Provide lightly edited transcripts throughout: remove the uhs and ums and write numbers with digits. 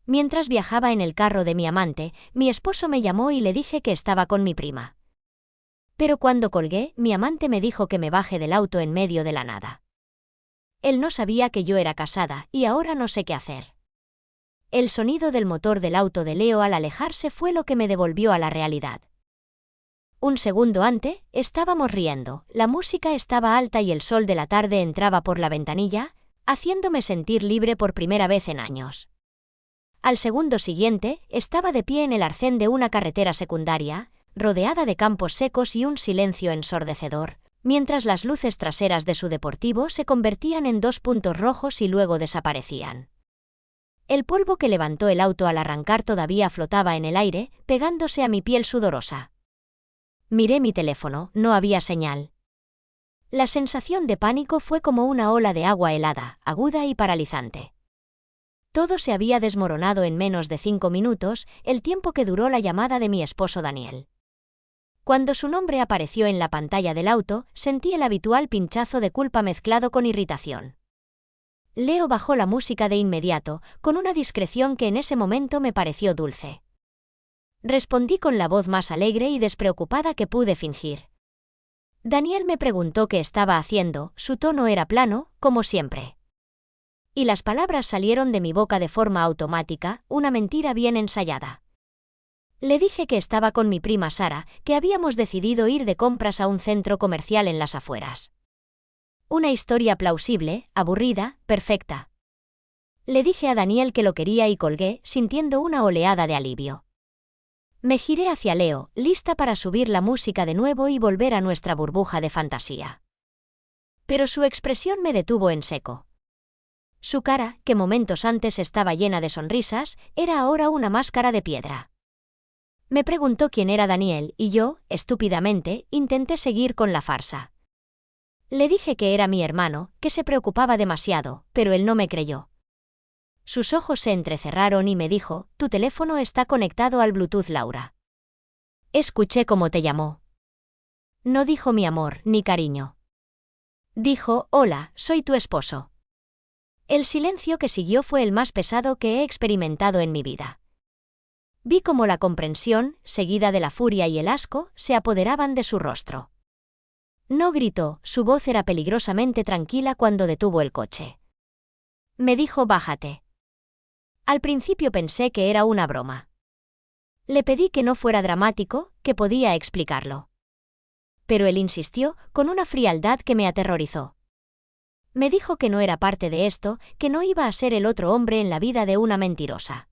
Mientras viajaba en el carro de mi amante, mi esposo me llamó y le dije que estaba con mi prima. Pero cuando colgué, mi amante me dijo que me baje del auto en medio de la nada. Él no sabía que yo era casada, y ahora no sé qué hacer. El sonido del motor del auto de Leo al alejarse fue lo que me devolvió a la realidad. Un segundo antes, estábamos riendo, la música estaba alta y el sol de la tarde entraba por la ventanilla, haciéndome sentir libre por primera vez en años. Al segundo siguiente, estaba de pie en el arcén de una carretera secundaria, rodeada de campos secos y un silencio ensordecedor, mientras las luces traseras de su deportivo se convertían en 2 puntos rojos y luego desaparecían. El polvo que levantó el auto al arrancar todavía flotaba en el aire, pegándose a mi piel sudorosa. Miré mi teléfono, no había señal. La sensación de pánico fue como una ola de agua helada, aguda y paralizante. Todo se había desmoronado en menos de 5 minutos, el tiempo que duró la llamada de mi esposo Daniel. Cuando su nombre apareció en la pantalla del auto, sentí el habitual pinchazo de culpa mezclado con irritación. Leo bajó la música de inmediato, con una discreción que en ese momento me pareció dulce. Respondí con la voz más alegre y despreocupada que pude fingir. Daniel me preguntó qué estaba haciendo, su tono era plano, como siempre. Y las palabras salieron de mi boca de forma automática, una mentira bien ensayada. Le dije que estaba con mi prima Sara, que habíamos decidido ir de compras a un centro comercial en las afueras. Una historia plausible, aburrida, perfecta. Le dije a Daniel que lo quería y colgué, sintiendo una oleada de alivio. Me giré hacia Leo, lista para subir la música de nuevo y volver a nuestra burbuja de fantasía. Pero su expresión me detuvo en seco. Su cara, que momentos antes estaba llena de sonrisas, era ahora una máscara de piedra. Me preguntó quién era Daniel y yo, estúpidamente, intenté seguir con la farsa. Le dije que era mi hermano, que se preocupaba demasiado, pero él no me creyó. Sus ojos se entrecerraron y me dijo, «Tu teléfono está conectado al Bluetooth, Laura». Escuché cómo te llamó. No dijo mi amor, ni cariño. Dijo, «Hola, soy tu esposo». El silencio que siguió fue el más pesado que he experimentado en mi vida. Vi cómo la comprensión, seguida de la furia y el asco, se apoderaban de su rostro. No gritó, su voz era peligrosamente tranquila cuando detuvo el coche. Me dijo, «Bájate». Al principio pensé que era una broma. Le pedí que no fuera dramático, que podía explicarlo. Pero él insistió, con una frialdad que me aterrorizó. Me dijo que no era parte de esto, que no iba a ser el otro hombre en la vida de una mentirosa.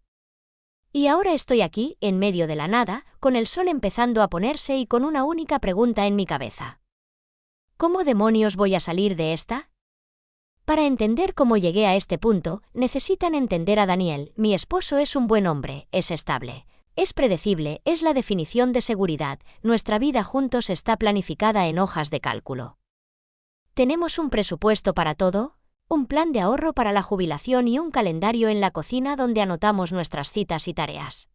Y ahora estoy aquí, en medio de la nada, con el sol empezando a ponerse y con una única pregunta en mi cabeza. ¿Cómo demonios voy a salir de esta? Para entender cómo llegué a este punto, necesitan entender a Daniel. Mi esposo es un buen hombre, es estable, es predecible, es la definición de seguridad. Nuestra vida juntos está planificada en hojas de cálculo. Tenemos un presupuesto para todo, un plan de ahorro para la jubilación y un calendario en la cocina donde anotamos nuestras citas y tareas.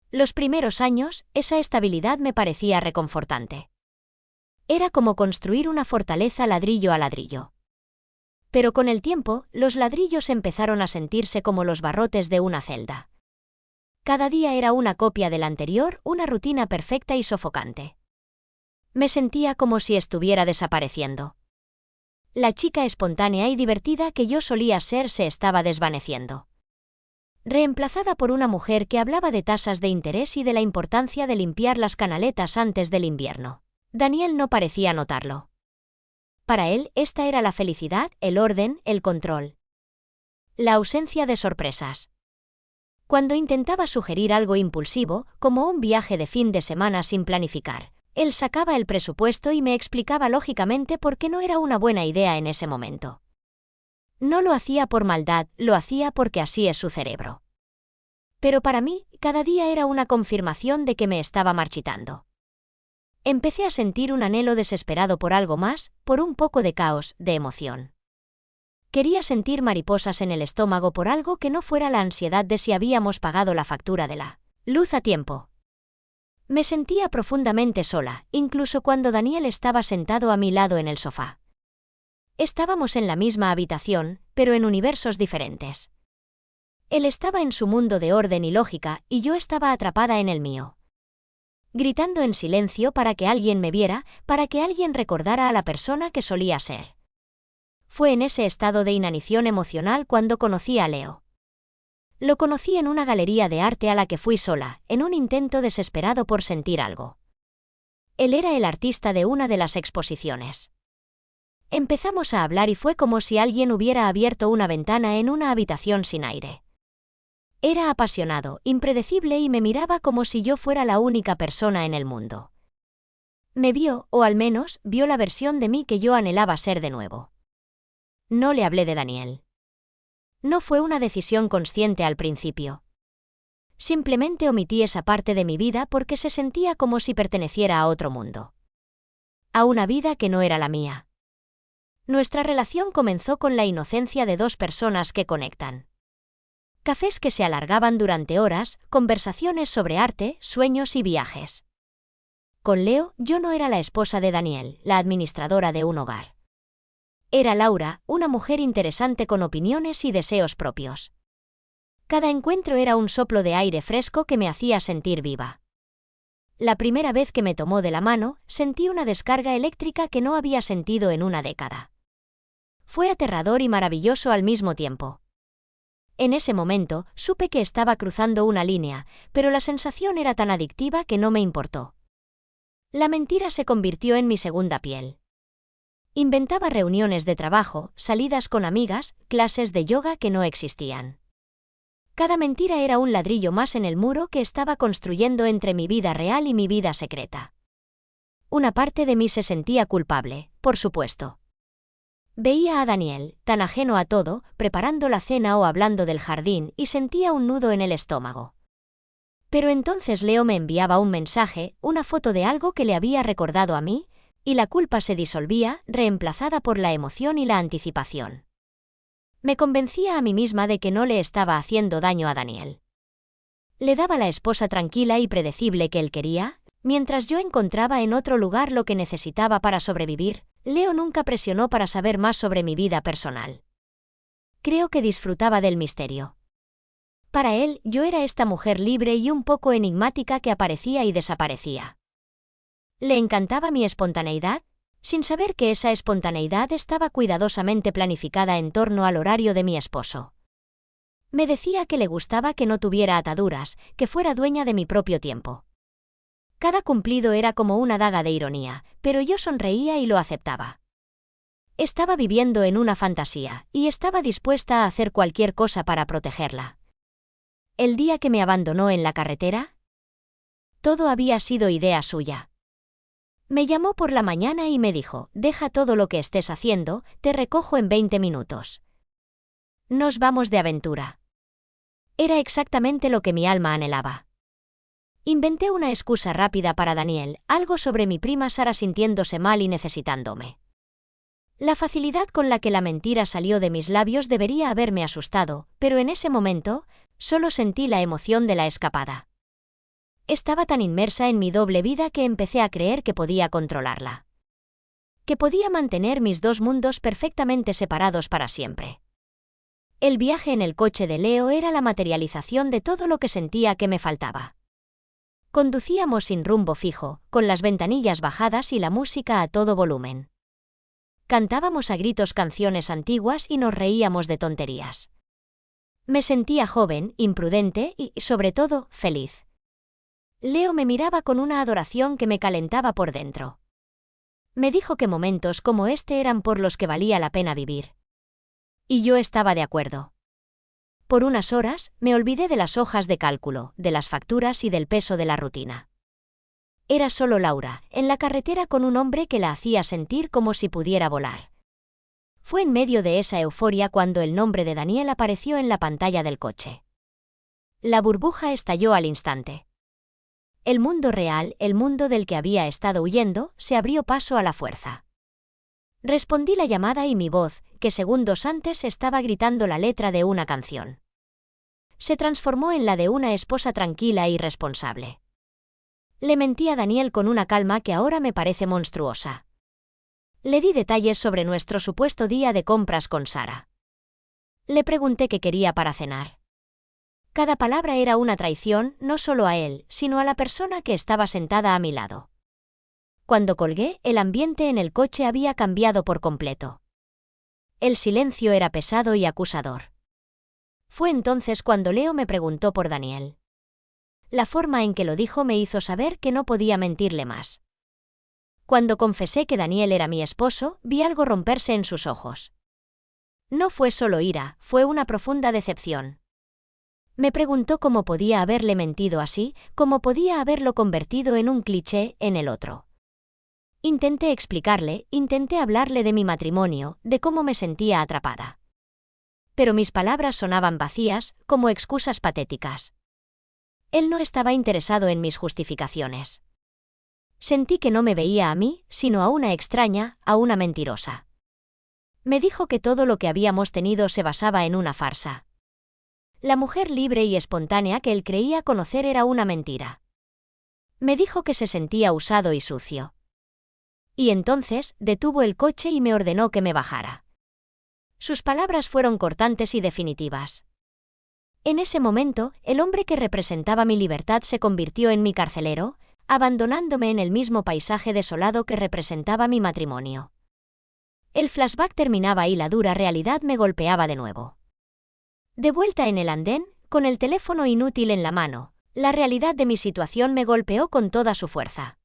Los primeros años, esa estabilidad me parecía reconfortante. Era como construir una fortaleza ladrillo a ladrillo. Pero con el tiempo, los ladrillos empezaron a sentirse como los barrotes de una celda. Cada día era una copia del anterior, una rutina perfecta y sofocante. Me sentía como si estuviera desapareciendo. La chica espontánea y divertida que yo solía ser se estaba desvaneciendo. Reemplazada por una mujer que hablaba de tasas de interés y de la importancia de limpiar las canaletas antes del invierno. Daniel no parecía notarlo. Para él, esta era la felicidad, el orden, el control. La ausencia de sorpresas. Cuando intentaba sugerir algo impulsivo, como un viaje de fin de semana sin planificar, él sacaba el presupuesto y me explicaba lógicamente por qué no era una buena idea en ese momento. No lo hacía por maldad, lo hacía porque así es su cerebro. Pero para mí, cada día era una confirmación de que me estaba marchitando. Empecé a sentir un anhelo desesperado por algo más, por un poco de caos, de emoción. Quería sentir mariposas en el estómago por algo que no fuera la ansiedad de si habíamos pagado la factura de la luz a tiempo. Me sentía profundamente sola, incluso cuando Daniel estaba sentado a mi lado en el sofá. Estábamos en la misma habitación, pero en universos diferentes. Él estaba en su mundo de orden y lógica, y yo estaba atrapada en el mío. Gritando en silencio para que alguien me viera, para que alguien recordara a la persona que solía ser. Fue en ese estado de inanición emocional cuando conocí a Leo. Lo conocí en una galería de arte a la que fui sola, en un intento desesperado por sentir algo. Él era el artista de una de las exposiciones. Empezamos a hablar y fue como si alguien hubiera abierto una ventana en una habitación sin aire. Era apasionado, impredecible y me miraba como si yo fuera la única persona en el mundo. Me vio, o al menos, vio la versión de mí que yo anhelaba ser de nuevo. No le hablé de Daniel. No fue una decisión consciente al principio. Simplemente omití esa parte de mi vida porque se sentía como si perteneciera a otro mundo. A una vida que no era la mía. Nuestra relación comenzó con la inocencia de dos personas que conectan. Cafés que se alargaban durante horas, conversaciones sobre arte, sueños y viajes. Con Leo, yo no era la esposa de Daniel, la administradora de un hogar. Era Laura, una mujer interesante con opiniones y deseos propios. Cada encuentro era un soplo de aire fresco que me hacía sentir viva. La primera vez que me tomó de la mano, sentí una descarga eléctrica que no había sentido en una década. Fue aterrador y maravilloso al mismo tiempo. En ese momento, supe que estaba cruzando una línea, pero la sensación era tan adictiva que no me importó. La mentira se convirtió en mi segunda piel. Inventaba reuniones de trabajo, salidas con amigas, clases de yoga que no existían. Cada mentira era un ladrillo más en el muro que estaba construyendo entre mi vida real y mi vida secreta. Una parte de mí se sentía culpable, por supuesto. Veía a Daniel, tan ajeno a todo, preparando la cena o hablando del jardín, y sentía un nudo en el estómago. Pero entonces Leo me enviaba un mensaje, una foto de algo que le había recordado a mí, y la culpa se disolvía, reemplazada por la emoción y la anticipación. Me convencía a mí misma de que no le estaba haciendo daño a Daniel. Le daba la esposa tranquila y predecible que él quería, mientras yo encontraba en otro lugar lo que necesitaba para sobrevivir. Leo nunca presionó para saber más sobre mi vida personal. Creo que disfrutaba del misterio. Para él, yo era esta mujer libre y un poco enigmática que aparecía y desaparecía. Le encantaba mi espontaneidad, sin saber que esa espontaneidad estaba cuidadosamente planificada en torno al horario de mi esposo. Me decía que le gustaba que no tuviera ataduras, que fuera dueña de mi propio tiempo. Cada cumplido era como una daga de ironía, pero yo sonreía y lo aceptaba. Estaba viviendo en una fantasía, y estaba dispuesta a hacer cualquier cosa para protegerla. El día que me abandonó en la carretera, todo había sido idea suya. Me llamó por la mañana y me dijo: deja todo lo que estés haciendo, te recojo en 20 minutos. Nos vamos de aventura. Era exactamente lo que mi alma anhelaba. Inventé una excusa rápida para Daniel, algo sobre mi prima Sara sintiéndose mal y necesitándome. La facilidad con la que la mentira salió de mis labios debería haberme asustado, pero en ese momento, solo sentí la emoción de la escapada. Estaba tan inmersa en mi doble vida que empecé a creer que podía controlarla. Que podía mantener mis dos mundos perfectamente separados para siempre. El viaje en el coche de Leo era la materialización de todo lo que sentía que me faltaba. Conducíamos sin rumbo fijo, con las ventanillas bajadas y la música a todo volumen. Cantábamos a gritos canciones antiguas y nos reíamos de tonterías. Me sentía joven, imprudente y, sobre todo, feliz. Leo me miraba con una adoración que me calentaba por dentro. Me dijo que momentos como este eran por los que valía la pena vivir. Y yo estaba de acuerdo. Por unas horas, me olvidé de las hojas de cálculo, de las facturas y del peso de la rutina. Era solo Laura, en la carretera con un hombre que la hacía sentir como si pudiera volar. Fue en medio de esa euforia cuando el nombre de Daniel apareció en la pantalla del coche. La burbuja estalló al instante. El mundo real, el mundo del que había estado huyendo, se abrió paso a la fuerza. Respondí la llamada y mi voz, que segundos antes estaba gritando la letra de una canción, se transformó en la de una esposa tranquila y responsable. Le mentí a Daniel con una calma que ahora me parece monstruosa. Le di detalles sobre nuestro supuesto día de compras con Sara. Le pregunté qué quería para cenar. Cada palabra era una traición, no solo a él, sino a la persona que estaba sentada a mi lado. Cuando colgué, el ambiente en el coche había cambiado por completo. El silencio era pesado y acusador. Fue entonces cuando Leo me preguntó por Daniel. La forma en que lo dijo me hizo saber que no podía mentirle más. Cuando confesé que Daniel era mi esposo, vi algo romperse en sus ojos. No fue solo ira, fue una profunda decepción. Me preguntó cómo podía haberle mentido así, cómo podía haberlo convertido en un cliché en el otro. Intenté explicarle, intenté hablarle de mi matrimonio, de cómo me sentía atrapada. Pero mis palabras sonaban vacías, como excusas patéticas. Él no estaba interesado en mis justificaciones. Sentí que no me veía a mí, sino a una extraña, a una mentirosa. Me dijo que todo lo que habíamos tenido se basaba en una farsa. La mujer libre y espontánea que él creía conocer era una mentira. Me dijo que se sentía usado y sucio. Y entonces, detuvo el coche y me ordenó que me bajara. Sus palabras fueron cortantes y definitivas. En ese momento, el hombre que representaba mi libertad se convirtió en mi carcelero, abandonándome en el mismo paisaje desolado que representaba mi matrimonio. El flashback terminaba y la dura realidad me golpeaba de nuevo. De vuelta en el andén, con el teléfono inútil en la mano, la realidad de mi situación me golpeó con toda su fuerza.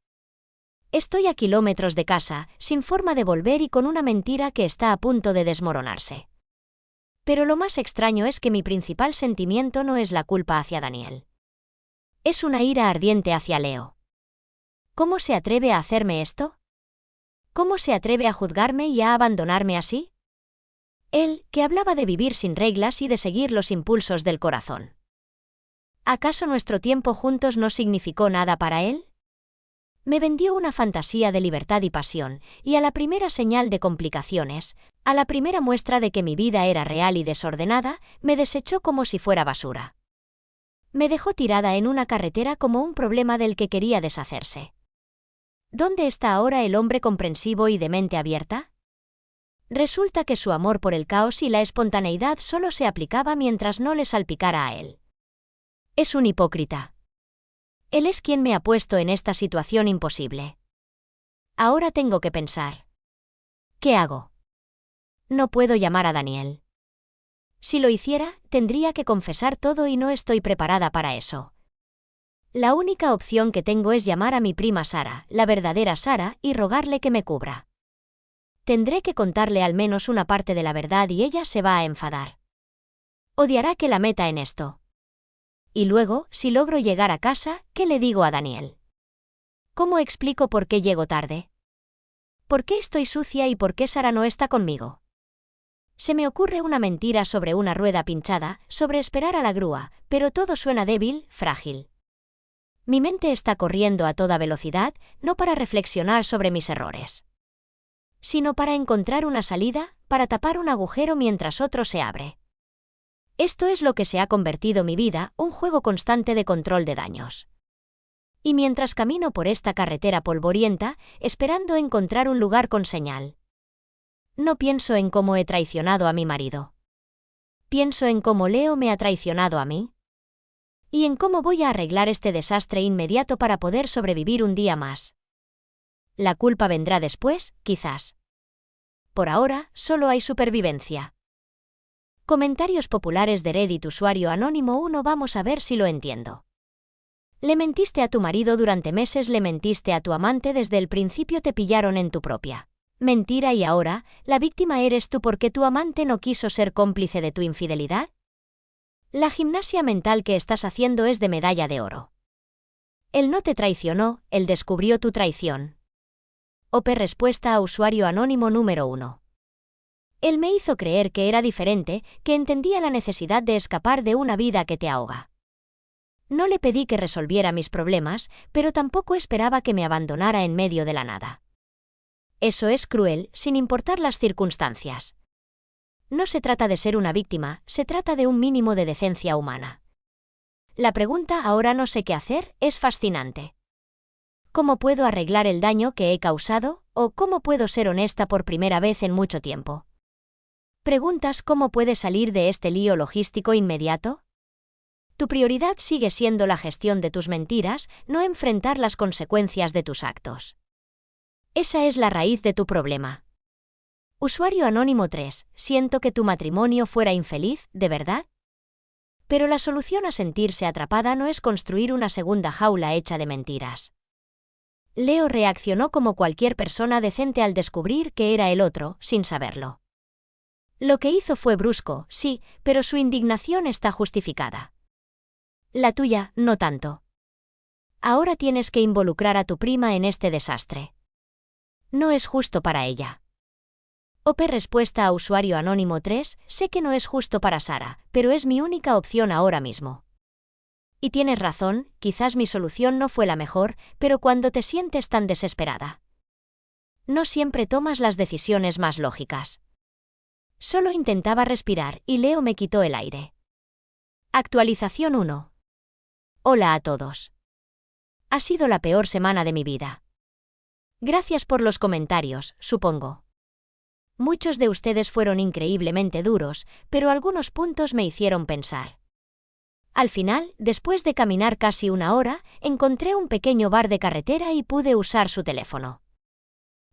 Estoy a kilómetros de casa, sin forma de volver y con una mentira que está a punto de desmoronarse. Pero lo más extraño es que mi principal sentimiento no es la culpa hacia Daniel. Es una ira ardiente hacia Leo. ¿Cómo se atreve a hacerme esto? ¿Cómo se atreve a juzgarme y a abandonarme así? Él, que hablaba de vivir sin reglas y de seguir los impulsos del corazón. ¿Acaso nuestro tiempo juntos no significó nada para él? Me vendió una fantasía de libertad y pasión, y a la primera señal de complicaciones, a la primera muestra de que mi vida era real y desordenada, me desechó como si fuera basura. Me dejó tirada en una carretera como un problema del que quería deshacerse. ¿Dónde está ahora el hombre comprensivo y de mente abierta? Resulta que su amor por el caos y la espontaneidad solo se aplicaba mientras no le salpicara a él. Es un hipócrita. Él es quien me ha puesto en esta situación imposible. Ahora tengo que pensar. ¿Qué hago? No puedo llamar a Daniel. Si lo hiciera, tendría que confesar todo y no estoy preparada para eso. La única opción que tengo es llamar a mi prima Sara, la verdadera Sara, y rogarle que me cubra. Tendré que contarle al menos una parte de la verdad y ella se va a enfadar. Odiará que la meta en esto. Y luego, si logro llegar a casa, ¿qué le digo a Daniel? ¿Cómo explico por qué llego tarde? ¿Por qué estoy sucia y por qué Sara no está conmigo? Se me ocurre una mentira sobre una rueda pinchada, sobre esperar a la grúa, pero todo suena débil, frágil. Mi mente está corriendo a toda velocidad, no para reflexionar sobre mis errores, sino para encontrar una salida, para tapar un agujero mientras otro se abre. Esto es lo que se ha convertido mi vida, un juego constante de control de daños. Y mientras camino por esta carretera polvorienta, esperando encontrar un lugar con señal, no pienso en cómo he traicionado a mi marido. Pienso en cómo Leo me ha traicionado a mí. Y en cómo voy a arreglar este desastre inmediato para poder sobrevivir un día más. La culpa vendrá después, quizás. Por ahora, solo hay supervivencia. Comentarios populares de Reddit usuario anónimo 1. Vamos a ver si lo entiendo. Le mentiste a tu marido durante meses, le mentiste a tu amante desde el principio, te pillaron en tu propia mentira y ahora, la víctima eres tú porque tu amante no quiso ser cómplice de tu infidelidad. La gimnasia mental que estás haciendo es de medalla de oro. Él no te traicionó, él descubrió tu traición. OP. Respuesta a usuario anónimo número 1. Él me hizo creer que era diferente, que entendía la necesidad de escapar de una vida que te ahoga. No le pedí que resolviera mis problemas, pero tampoco esperaba que me abandonara en medio de la nada. Eso es cruel, sin importar las circunstancias. No se trata de ser una víctima, se trata de un mínimo de decencia humana. La pregunta "ahora no sé qué hacer" es fascinante. ¿Cómo puedo arreglar el daño que he causado? ¿O cómo puedo ser honesta por primera vez en mucho tiempo? Preguntas cómo puedes salir de este lío logístico inmediato. Tu prioridad sigue siendo la gestión de tus mentiras, no enfrentar las consecuencias de tus actos. Esa es la raíz de tu problema. Usuario anónimo 3. Siento que tu matrimonio fuera infeliz, ¿de verdad? Pero la solución a sentirse atrapada no es construir una segunda jaula hecha de mentiras. Leo reaccionó como cualquier persona decente al descubrir que era el otro, sin saberlo. Lo que hizo fue brusco, sí, pero su indignación está justificada. La tuya, no tanto. Ahora tienes que involucrar a tu prima en este desastre. No es justo para ella. Respuesta a usuario anónimo 3, sé que no es justo para Sara, pero es mi única opción ahora mismo. Y tienes razón, quizás mi solución no fue la mejor, pero cuando te sientes tan desesperada, no siempre tomas las decisiones más lógicas. Solo intentaba respirar y Leo me quitó el aire. Actualización 1. Hola a todos. Ha sido la peor semana de mi vida. Gracias por los comentarios, supongo. Muchos de ustedes fueron increíblemente duros, pero algunos puntos me hicieron pensar. Al final, después de caminar casi una hora, encontré un pequeño bar de carretera y pude usar su teléfono.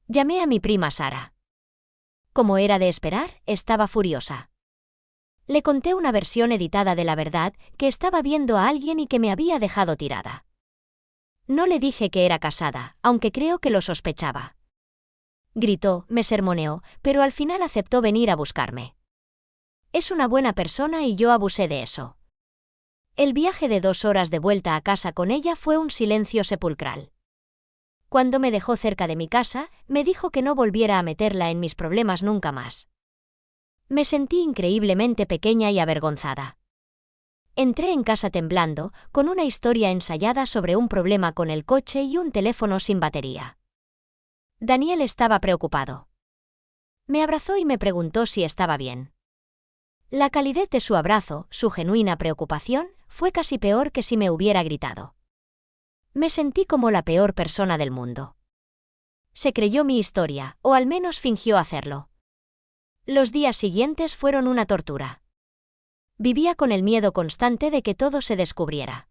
Llamé a mi prima Sara. Como era de esperar, estaba furiosa. Le conté una versión editada de la verdad, que estaba viendo a alguien y que me había dejado tirada. No le dije que era casada, aunque creo que lo sospechaba. Gritó, me sermoneó, pero al final aceptó venir a buscarme. Es una buena persona y yo abusé de eso. El viaje de 2 horas de vuelta a casa con ella fue un silencio sepulcral. Cuando me dejó cerca de mi casa, me dijo que no volviera a meterla en mis problemas nunca más. Me sentí increíblemente pequeña y avergonzada. Entré en casa temblando, con una historia ensayada sobre un problema con el coche y un teléfono sin batería. Daniel estaba preocupado. Me abrazó y me preguntó si estaba bien. La calidez de su abrazo, su genuina preocupación, fue casi peor que si me hubiera gritado. Me sentí como la peor persona del mundo. Se creyó mi historia, o al menos fingió hacerlo. Los días siguientes fueron una tortura. Vivía con el miedo constante de que todo se descubriera.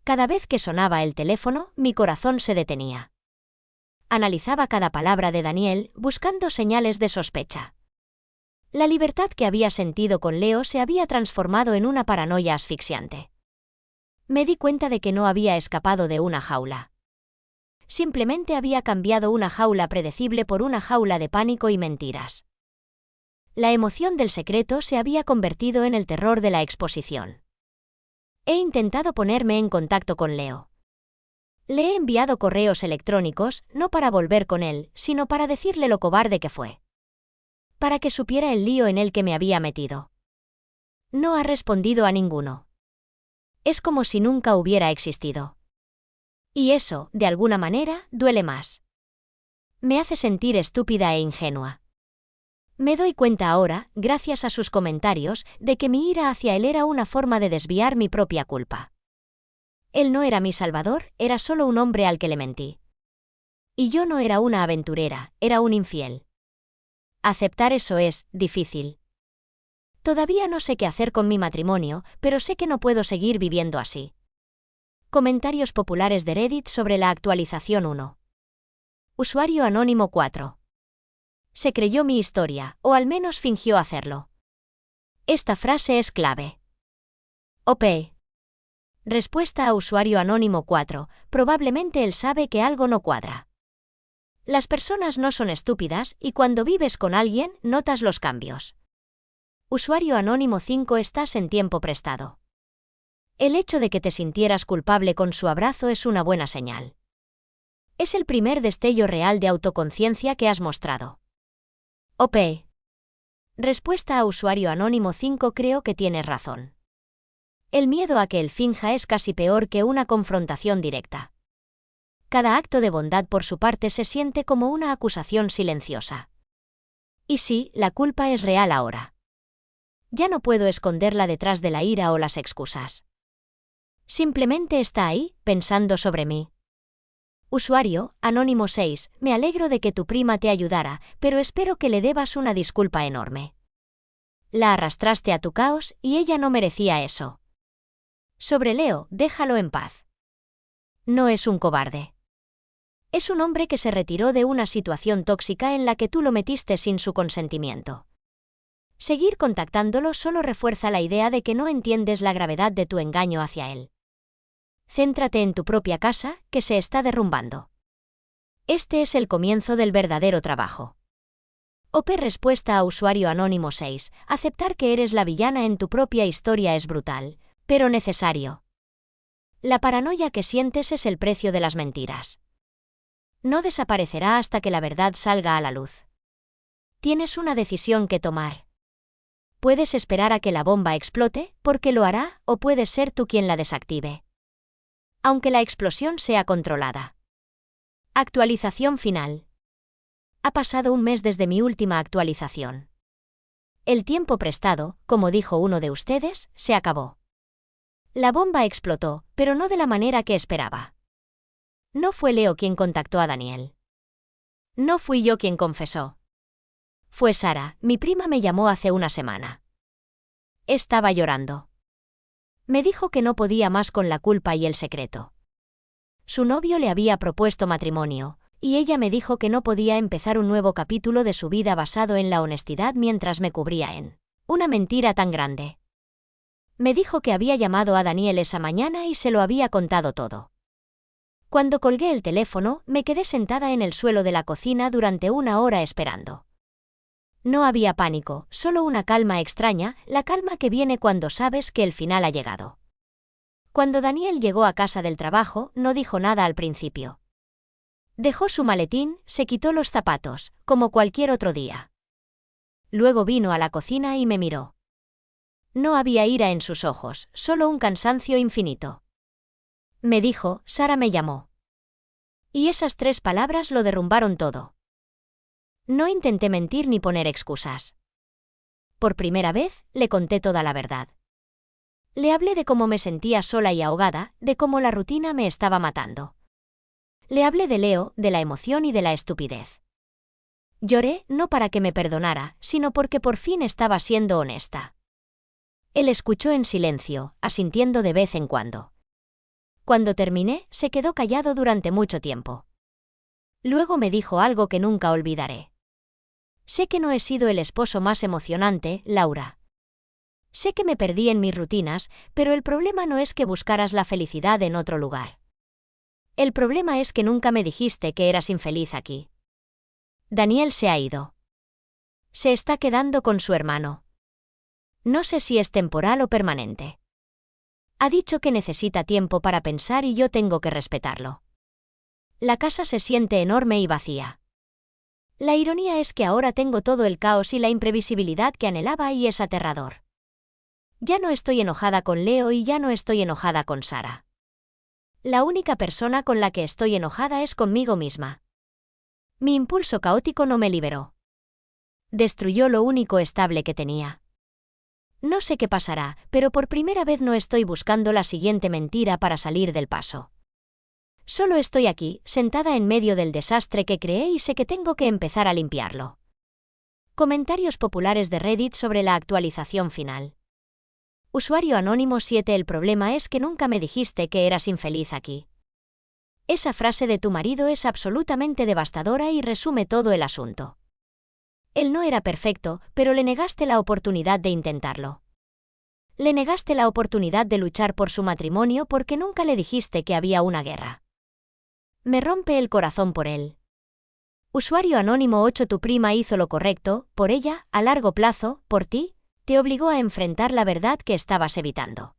Cada vez que sonaba el teléfono, mi corazón se detenía. Analizaba cada palabra de Daniel, buscando señales de sospecha. La libertad que había sentido con Leo se había transformado en una paranoia asfixiante. Me di cuenta de que no había escapado de una jaula. Simplemente había cambiado una jaula predecible por una jaula de pánico y mentiras. La emoción del secreto se había convertido en el terror de la exposición. He intentado ponerme en contacto con Leo. Le he enviado correos electrónicos, no para volver con él, sino para decirle lo cobarde que fue. Para que supiera el lío en el que me había metido. No ha respondido a ninguno. Es como si nunca hubiera existido. Y eso, de alguna manera, duele más. Me hace sentir estúpida e ingenua. Me doy cuenta ahora, gracias a sus comentarios, de que mi ira hacia él era una forma de desviar mi propia culpa. Él no era mi salvador, era solo un hombre al que le mentí. Y yo no era una aventurera, era un infiel. Aceptar eso es difícil. Todavía no sé qué hacer con mi matrimonio, pero sé que no puedo seguir viviendo así. Comentarios populares de Reddit sobre la actualización 1. Usuario anónimo 4. Se creyó mi historia, o al menos fingió hacerlo. Esta frase es clave. OP. Respuesta a usuario anónimo 4. Probablemente él sabe que algo no cuadra. Las personas no son estúpidas y cuando vives con alguien, notas los cambios. Usuario anónimo 5. Estás en tiempo prestado. El hecho de que te sintieras culpable con su abrazo es una buena señal. Es el primer destello real de autoconciencia que has mostrado. OP. Respuesta a usuario anónimo 5. Creo que tienes razón. El miedo a que él finja es casi peor que una confrontación directa. Cada acto de bondad por su parte se siente como una acusación silenciosa. Y sí, la culpa es real ahora. Ya no puedo esconderla detrás de la ira o las excusas. Simplemente está ahí, pensando sobre mí. Usuario, anónimo 6, me alegro de que tu prima te ayudara, pero espero que le debas una disculpa enorme. La arrastraste a tu caos y ella no merecía eso. Sobre Leo, déjalo en paz. No es un cobarde. Es un hombre que se retiró de una situación tóxica en la que tú lo metiste sin su consentimiento. Seguir contactándolo solo refuerza la idea de que no entiendes la gravedad de tu engaño hacia él. Céntrate en tu propia casa, que se está derrumbando. Este es el comienzo del verdadero trabajo. OP respuesta a usuario anónimo 6. Aceptar que eres la villana en tu propia historia es brutal, pero necesario. La paranoia que sientes es el precio de las mentiras. No desaparecerá hasta que la verdad salga a la luz. Tienes una decisión que tomar. Puedes esperar a que la bomba explote, porque lo hará, o puedes ser tú quien la desactive. Aunque la explosión sea controlada. Actualización final. Ha pasado un mes desde mi última actualización. El tiempo prestado, como dijo uno de ustedes, se acabó. La bomba explotó, pero no de la manera que esperaba. No fue Leo quien contactó a Daniel. No fui yo quien confesó. Fue Sara, mi prima me llamó hace una semana. Estaba llorando. Me dijo que no podía más con la culpa y el secreto. Su novio le había propuesto matrimonio, y ella me dijo que no podía empezar un nuevo capítulo de su vida basado en la honestidad mientras me cubría en una mentira tan grande. Me dijo que había llamado a Daniel esa mañana y se lo había contado todo. Cuando colgué el teléfono, me quedé sentada en el suelo de la cocina durante una hora esperando. No había pánico, solo una calma extraña, la calma que viene cuando sabes que el final ha llegado. Cuando Daniel llegó a casa del trabajo, no dijo nada al principio. Dejó su maletín, se quitó los zapatos, como cualquier otro día. Luego vino a la cocina y me miró. No había ira en sus ojos, solo un cansancio infinito. Me dijo, Sara me llamó. Y esas 3 palabras lo derrumbaron todo. No intenté mentir ni poner excusas. Por primera vez, le conté toda la verdad. Le hablé de cómo me sentía sola y ahogada, de cómo la rutina me estaba matando. Le hablé de Leo, de la emoción y de la estupidez. Lloré, no para que me perdonara, sino porque por fin estaba siendo honesta. Él escuchó en silencio, asintiendo de vez en cuando. Cuando terminé, se quedó callado durante mucho tiempo. Luego me dijo algo que nunca olvidaré. Sé que no he sido el esposo más emocionante, Laura. Sé que me perdí en mis rutinas, pero el problema no es que buscaras la felicidad en otro lugar. El problema es que nunca me dijiste que eras infeliz aquí. Daniel se ha ido. Se está quedando con su hermano. No sé si es temporal o permanente. Ha dicho que necesita tiempo para pensar y yo tengo que respetarlo. La casa se siente enorme y vacía. La ironía es que ahora tengo todo el caos y la imprevisibilidad que anhelaba y es aterrador. Ya no estoy enojada con Leo y ya no estoy enojada con Sara. La única persona con la que estoy enojada es conmigo misma. Mi impulso caótico no me liberó. Destruyó lo único estable que tenía. No sé qué pasará, pero por primera vez no estoy buscando la siguiente mentira para salir del paso. Solo estoy aquí, sentada en medio del desastre que creé y sé que tengo que empezar a limpiarlo. Comentarios populares de Reddit sobre la actualización final. Usuario anónimo 7. El problema es que nunca me dijiste que eras infeliz aquí. Esa frase de tu marido es absolutamente devastadora y resume todo el asunto. Él no era perfecto, pero le negaste la oportunidad de intentarlo. Le negaste la oportunidad de luchar por su matrimonio porque nunca le dijiste que había una guerra. Me rompe el corazón por él. Usuario anónimo 8. Tu prima hizo lo correcto, por ella, a largo plazo, por ti, te obligó a enfrentar la verdad que estabas evitando.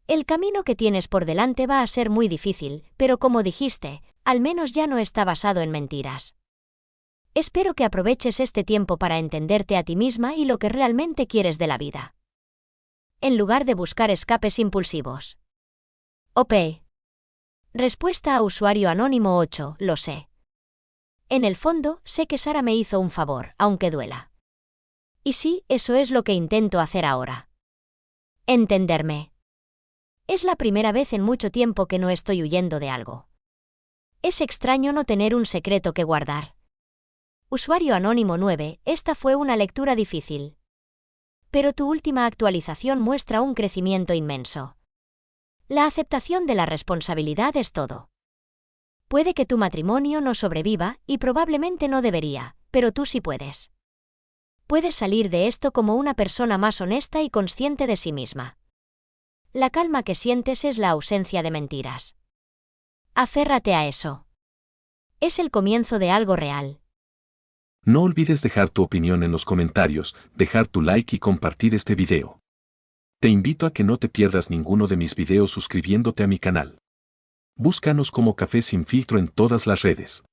El camino que tienes por delante va a ser muy difícil, pero como dijiste, al menos ya no está basado en mentiras. Espero que aproveches este tiempo para entenderte a ti misma y lo que realmente quieres de la vida. En lugar de buscar escapes impulsivos. OP. Respuesta a usuario anónimo 8. Lo sé. En el fondo, sé que Sara me hizo un favor, aunque duela. Y sí, eso es lo que intento hacer ahora. Entenderme. Es la primera vez en mucho tiempo que no estoy huyendo de algo. Es extraño no tener un secreto que guardar. Usuario anónimo 9. Esta fue una lectura difícil. Pero tu última actualización muestra un crecimiento inmenso. La aceptación de la responsabilidad es todo. Puede que tu matrimonio no sobreviva, y probablemente no debería, pero tú sí puedes. Puedes salir de esto como una persona más honesta y consciente de sí misma. La calma que sientes es la ausencia de mentiras. Aférrate a eso. Es el comienzo de algo real. No olvides dejar tu opinión en los comentarios, dejar tu like y compartir este video. Te invito a que no te pierdas ninguno de mis videos suscribiéndote a mi canal. Búscanos como Café Sin Filtro en todas las redes.